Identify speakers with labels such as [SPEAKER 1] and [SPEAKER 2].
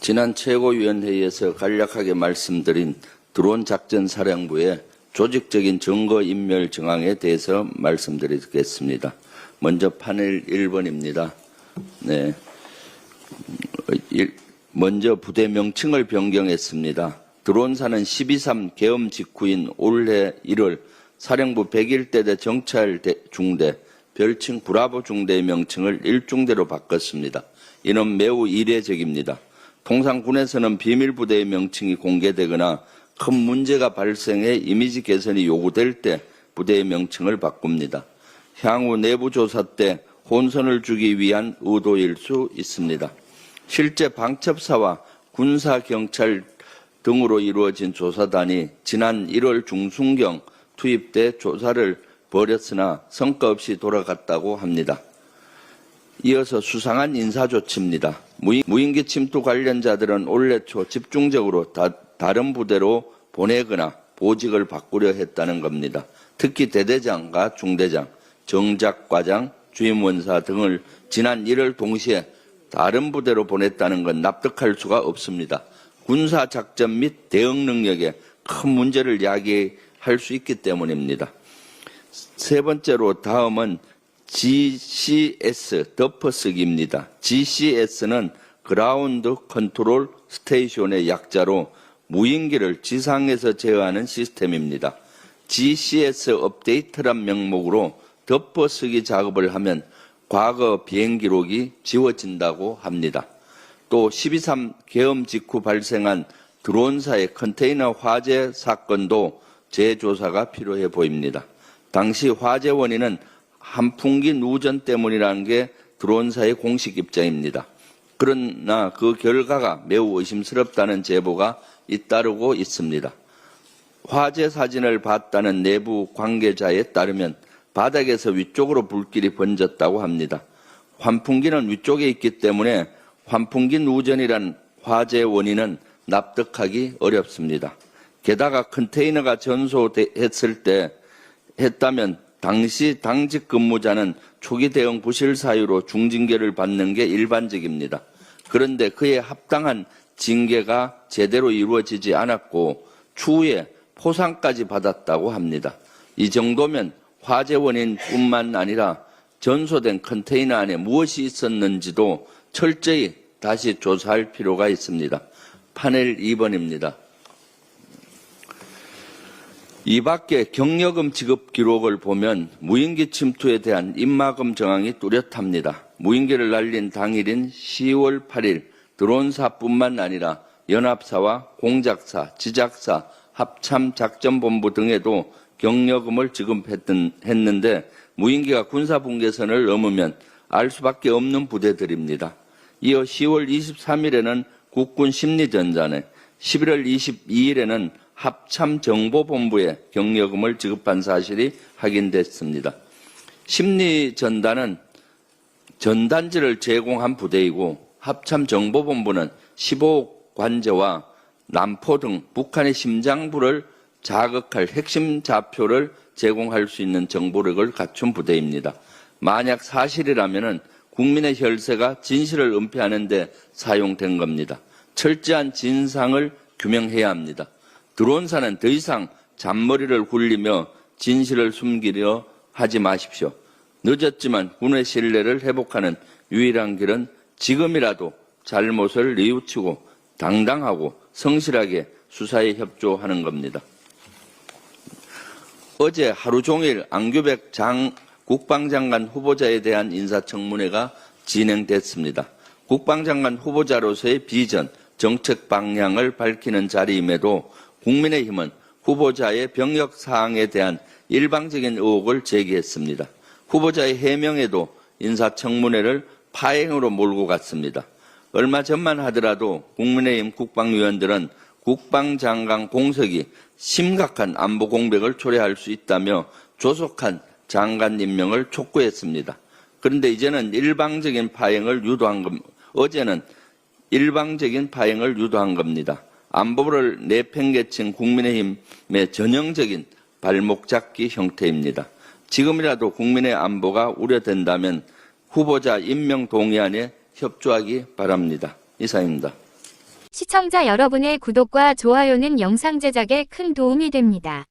[SPEAKER 1] 지난 최고위원회의에서 간략하게 말씀드린 드론 작전 사령부의 조직적인 증거인멸 정황에 대해서 말씀드리겠습니다. 먼저 파넬 1번입니다. 네. 먼저 부대 명칭을 변경했습니다. 드론사는 12.3 계엄 직후인 올해 1월 사령부 101대대 정찰 중대, 별칭 브라보 중대의 명칭을 1중대로 바꿨습니다. 이는 매우 이례적입니다. 통상 군에서는 비밀부대의 명칭이 공개되거나 큰 문제가 발생해 이미지 개선이 요구될 때 부대의 명칭을 바꿉니다. 향후 내부 조사 때 혼선을 주기 위한 의도일 수 있습니다. 실제 방첩사와 군사, 경찰 등으로 이루어진 조사단이 지난 1월 중순경 투입돼 조사를 벌였으나 성과 없이 돌아갔다고 합니다. 이어서 수상한 인사조치입니다. 무인기 침투 관련자들은 올해 초 집중적으로 다른 부대로 보내거나 보직을 바꾸려 했다는 겁니다. 특히 대대장과 중대장, 정작과장, 주임원사 등을 지난 1월 동시에 다른 부대로 보냈다는 건 납득할 수가 없습니다. 군사작전 및 대응 능력에 큰 문제를 야기할 수 있기 때문입니다. 세 번째로 다음은 GCS 덮어쓰기입니다. GCS는 그라운드 컨트롤 스테이션의 약자로 무인기를 지상에서 제어하는 시스템입니다. GCS 업데이트란 명목으로 덮어쓰기 작업을 하면 과거 비행 기록이 지워진다고 합니다. 또 12.3 계엄 직후 발생한 드론사의 컨테이너 화재 사건도 재조사가 필요해 보입니다. 당시 화재 원인은 한풍기 누전 때문이라는 게 드론사의 공식 입장입니다. 그러나 그 결과가 매우 의심스럽다는 제보가 잇따르고 있습니다. 화재 사진을 봤다는 내부 관계자에 따르면 바닥에서 위쪽으로 불길이 번졌다고 합니다. 환풍기는 위쪽에 있기 때문에 환풍기 누전이란 화재 원인은 납득하기 어렵습니다. 게다가 컨테이너가 전소했다면 당시 당직 근무자는 초기 대응 부실 사유로 중징계를 받는 게 일반적입니다. 그런데 그에 합당한 징계가 제대로 이루어지지 않았고 추후에 포상까지 받았다고 합니다. 이 정도면 화재 원인뿐만 아니라 전소된 컨테이너 안에 무엇이 있었는지도 철저히 다시 조사할 필요가 있습니다. 파넬 2번입니다. 이 밖에 경력금 지급 기록을 보면 무인기 침투에 대한 입마금 정황이 뚜렷합니다. 무인기를 날린 당일인 10월 8일 드론사뿐만 아니라 연합사와 공작사, 지작사, 합참작전본부 등에도 경력금을 지급했는데 무인기가 군사분계선을 넘으면 알 수밖에 없는 부대들입니다. 이어 10월 23일에는 국군 심리전단에 11월 22일에는 합참정보본부에 경력금을 지급한 사실이 확인됐습니다. 심리전단은 전단지를 제공한 부대이고 합참정보본부는 15억 관제와 남포 등 북한의 심장부를 자극할 핵심 좌표를 제공할 수 있는 정보력을 갖춘 부대입니다. 만약 사실이라면 국민의 혈세가 진실을 은폐하는 데 사용된 겁니다. 철저한 진상을 규명해야 합니다. 드론사는 더 이상 잔머리를 굴리며 진실을 숨기려 하지 마십시오. 늦었지만 군의 신뢰를 회복하는 유일한 길은 지금이라도 잘못을 뉘우치고 당당하고 성실하게 수사에 협조하는 겁니다. 어제 하루 종일 안규백 국방장관 후보자에 대한 인사청문회가 진행됐습니다. 국방장관 후보자로서의 비전, 정책 방향을 밝히는 자리임에도 국민의힘은 후보자의 병역 사항에 대한 일방적인 의혹을 제기했습니다. 후보자의 해명에도 인사청문회를 파행으로 몰고 갔습니다. 얼마 전만 하더라도 국민의힘 국방위원들은 국방장관 공석이 심각한 안보 공백을 초래할 수 있다며 조속한 장관 임명을 촉구했습니다. 그런데 이제는 어제는 일방적인 파행을 유도한 겁니다. 안보를 내팽개친 국민의힘의 전형적인 발목 잡기 형태입니다. 지금이라도 국민의 안보가 우려된다면 후보자 임명 동의안에 협조하기 바랍니다. 이상입니다.
[SPEAKER 2] 시청자 여러분의 구독과 좋아요는 영상 제작에 큰 도움이 됩니다.